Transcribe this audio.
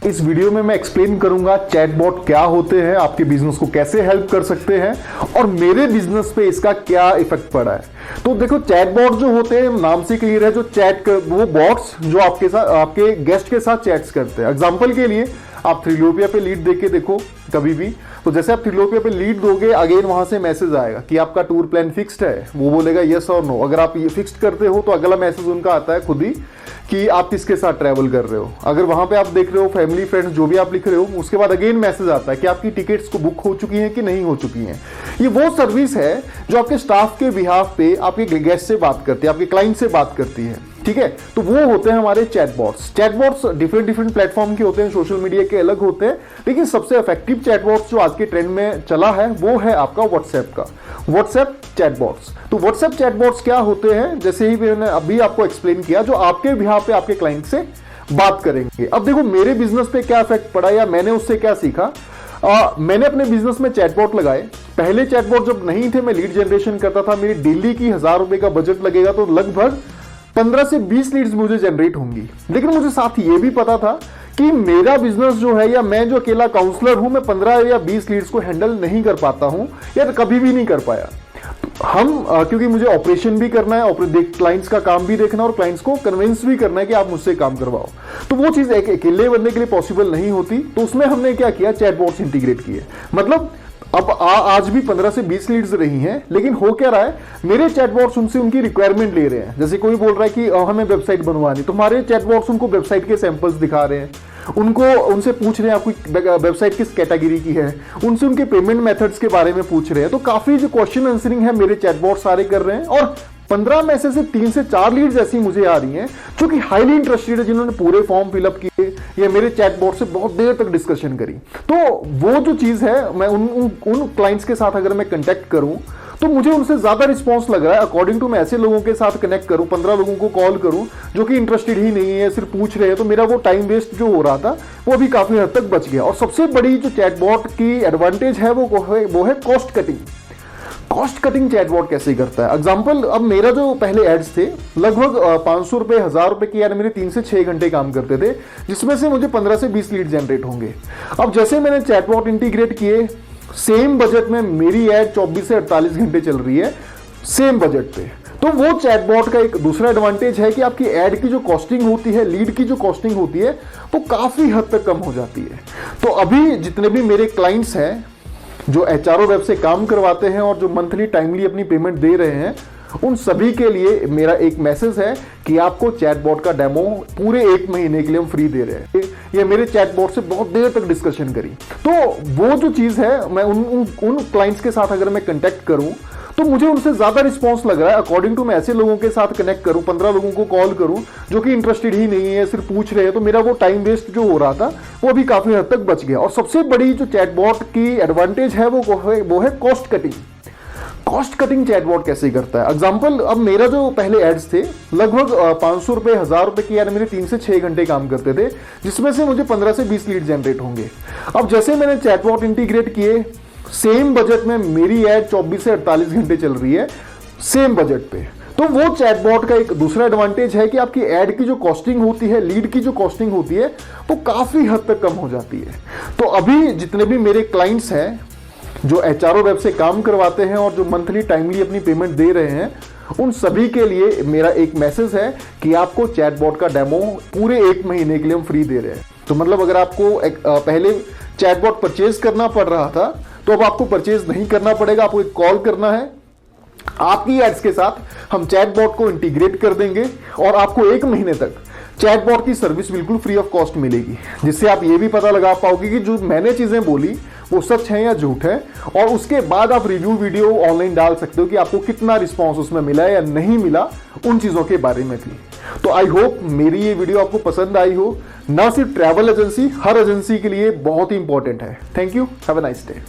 इस वीडियो में मैं एक्सप्लेन करूंगा चैटबॉट क्या होते हैं, आपके बिजनेस को कैसे हेल्प कर सकते हैं और मेरे बिजनेस पे इसका क्या इफेक्ट पड़ा है। तो देखो, चैटबॉट जो होते हैं नाम से क्लियर है, जो वो बॉट्स जो आपके साथ, आपके गेस्ट के साथ चैट्स करते हैं। एग्जांपल के लिए आप थ्रीलोपिया पे लीड देके देखो कभी भी, तो जैसे आप थ्रीलोपिया पे लीड दोगे, अगेन वहां से मैसेज आएगा कि आपका टूर प्लान फिक्स्ड है, वो बोलेगा यस और नो। अगर आप ये फिक्स्ड करते हो तो अगला मैसेज उनका आता है खुद ही कि आप किसके साथ ट्रैवल कर रहे हो। अगर वहां पे आप देख रहे हो फैमिली फ्रेंड्स जो भी आप लिख रहे हो, उसके बाद अगेन मैसेज आता है कि आपकी टिकट्स को बुक हो चुकी हैं कि नहीं हो चुकी हैं। ये वो सर्विस है जो आपके स्टाफ के बिहाफ पे आपके गेस्ट से बात करती है, आपके क्लाइंट से बात करती है, ठीक है। तो वो होते हैं हमारे चैटबॉट्स। चैटबॉट्स डिफरेंट प्लेटफॉर्म के होते हैं, सोशल मीडिया के अलग होते हैं, लेकिन सबसे इफेक्टिव चैटबॉट्स जो आज के ट्रेंड में चला है वो है आपका व्हाट्सएप का, व्हाट्सएप चैटबॉट्स। तो व्हाट्सएप चैटबॉट्स क्या होते हैं, जैसे ही मैंने अभी आपको एक्सप्लेन किया, जो आपके बिहाफ पे आपके क्लाइंट से बात करेंगे। अब देखो मेरे बिजनेस पे क्या इफेक्ट पड़ा या मैंने उससे क्या सीखा। मैंने अपने बिजनेस में चैटबॉट लगाए। पहले चैटबॉट जब नहीं थे, मैं लीड जनरेशन करता था, मेरी डेली की 1000 रुपए का बजट लगेगा तो लगभग 15 से 20 लीड्स मुझे जनरेट होंगी। लेकिन मुझे साथ ये भी पता था कि मेरा बिजनेस जो है, या मैं जो अकेला काउंसलर हूं, मैं 15 या 20 लीड्स को हैंडल नहीं कर पाता हूं, या कभी भी नहीं कर पाया। क्योंकि मुझे ऑपरेशन भी करना है, क्लाइंट्स का काम भी देखना और क्लाइंट्स को कन्विंस भी करना है कि आप मुझसे काम करवाओ। तो वो चीज एक अकेले बनने के लिए पॉसिबल नहीं होती। तो उसमें हमने क्या किया, चैटबॉट्स इंटीग्रेट किए। मतलब अब आज भी 15 से 20 लीड्स रही हैं, लेकिन हो क्या रहा है, मेरे चैटबॉट्स उनसे उनकी रिक्वायरमेंट ले रहे हैं। जैसे कोई बोल रहा है कि हमें वेबसाइट बनवानी, तो हमारे चैटबॉट्स उनको वेबसाइट के सैंपल्स दिखा रहे हैं, उनसे पूछ रहे हैं आपकी वेबसाइट किस कैटेगरी की है, उनसे उनके पेमेंट मेथड्स के बारे में पूछ रहे हैं। तो काफी जो क्वेश्चन आंसरिंग है मेरे चैटबॉट सारे कर रहे हैं, और 15 में से 3 से 4 लीड्स ऐसी मुझे आ रही हैं जो कि हाईली इंटरेस्टेड है, जिन्होंने पूरे फॉर्म फिलअप किए या मेरे चैटबॉट से बहुत देर तक डिस्कशन करी। तो वो जो चीज है, मैं उन क्लाइंट्स के साथ अगर मैं कंटेक्ट करूं तो मुझे उनसे ज्यादा रिस्पॉन्स लग रहा है अकॉर्डिंग टू मैं ऐसे लोगों के साथ कनेक्ट करूं, 15 लोगों को कॉल करूं जो कि इंटरेस्टेड ही नहीं है, सिर्फ पूछ रहे हैं। तो मेरा वो टाइम वेस्ट जो हो रहा था वो भी काफी हद तक बच गया। और सबसे बड़ी जो चैटबॉट की एडवांटेज है वो है cost cutting. Cost cutting chatbot कैसे करता है, एग्जांपल, अब मेरा जो पहले एड्स थे लगभग 500 रुपए 1000 रुपए की, यानी मेरे 3 से 6 घंटे काम करते थे, जिसमें से मुझे 15 से 20 लीड जनरेट होंगे। अब जैसे मैंने चैटबॉट इंटीग्रेट किए, सेम बजट में मेरी एड 24 से 48 घंटे चल रही है, सेम बजट पे। तो वो चैटबॉट का एक दूसरा एडवांटेज है कि आपकी एड की जो कॉस्टिंग होती है, लीड की जो कॉस्टिंग होती है, वो काफी हद तक कम हो जाती है। तो अभी जितने भी मेरे क्लाइंट्स हैं जो एचआरओ वेब से काम करवाते हैं और जो मंथली टाइमली अपनी पेमेंट दे रहे हैं, उन सभी के लिए मेरा एक मैसेज है कि आपको चैटबॉट का डेमो पूरे 1 महीने के लिए हम फ्री दे रहे हैं। ये मेरे चैटबॉट से बहुत देर तक डिस्कशन करी। तो वो जो चीज है, मैं उन क्लाइंट्स के साथ अगर मैं कंटेक्ट करूं तो मुझे उनसे ज्यादा रिस्पॉन्स लग रहा है अकॉर्डिंग टू मैं ऐसे लोगों के साथ कनेक्ट करूं, 15 लोगों को कॉल करूं जो कि इंटरेस्टेड ही नहीं है, सिर्फ पूछ रहे हैं। तो मेरा वो टाइम वेस्ट जो हो रहा था वो भी काफी हद तक बच गया। और सबसे बड़ी जो चैटबॉट की एडवांटेज है वो है cost cutting. Cost cutting chatbot कैसे करता है, एग्जांपल, अब मेरा जो पहले एड्स थे लगभग 500 रुपए 1000 रुपए की, यानी मेरे 3 से 6 घंटे काम करते थे, जिसमें से मुझे 15 से 20 लीड जनरेट होंगे। अब जैसे मैंने चैटबॉट इंटीग्रेट किए, सेम बजट में मेरी एड 24 से 48 घंटे चल रही है, सेम बजट पे। तो वो चैटबॉट का एक दूसरा एडवांटेज है कि आपकी एड की जो कॉस्टिंग होती है, लीड की जो कॉस्टिंग होती है, वो काफी हद तक कम हो जाती है। तो अभी जितने भी मेरे क्लाइंट्स हैं जो एचआरओ वेब से काम करवाते हैं और जो मंथली टाइमली अपनी पेमेंट दे रहे हैं, उन सभी के लिए मेरा एक मैसेज है कि आपको चैटबॉट का डेमो पूरे 1 महीने के लिए हम फ्री दे रहे हैं। तो मतलब अगर आपको पहले चैटबॉट परचेज करना पड़ रहा था, तो अब आपको परचेज नहीं करना पड़ेगा, आपको एक कॉल करना है, आपकी एड्स के साथ हम चैटबॉट को इंटीग्रेट कर देंगे और आपको 1 महीने तक चैटबॉट की सर्विस बिल्कुल फ्री ऑफ कॉस्ट मिलेगी, जिससे आप ये भी पता लगा पाओगे कि जो मैंने चीजें बोली वो सच है या झूठ है। और उसके बाद आप रिव्यू वीडियो ऑनलाइन डाल सकते हो कि आपको कितना रिस्पॉन्स उसमें मिला या नहीं मिला, उन चीजों के बारे में भी। तो आई होप मेरी ये वीडियो आपको पसंद आई हो। ना सिर्फ ट्रैवल एजेंसी, हर एजेंसी के लिए बहुत ही इंपॉर्टेंट है। Thank you, have a nice day.